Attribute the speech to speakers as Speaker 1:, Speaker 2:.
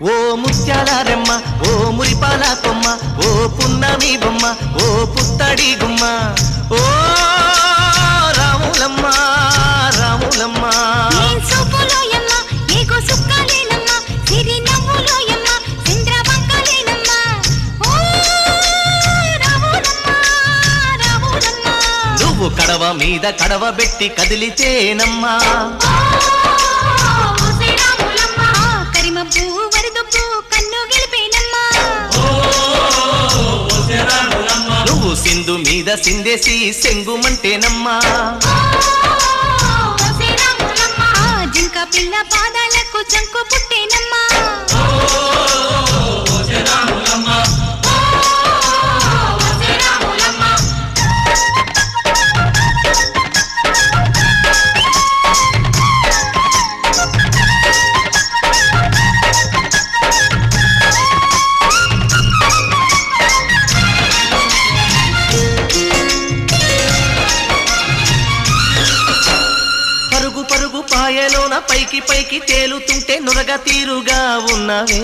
Speaker 1: ఓ ముత్యాల రెమ్మ ఓ మురిపాల కొమ్మ ఓ పున్నమి బొమ్మ ఓ పుత్తడి గుమ్మ ఓ రాములమ్మ రాములమ్మ నువ్వు కడవ మీద కడవ పెట్టి కదిలితేనమ్మా నువ్వు సింధు మీద సిందేసి సెంగుమంటేనమ్మా
Speaker 2: జింక పిల్ల పాదాలకు జంకు పుట్టేనమ్మా
Speaker 1: పరుగు పాయలోన పైకి పైకి తేలుతుంటే నురగ తీరుగా ఉన్నవే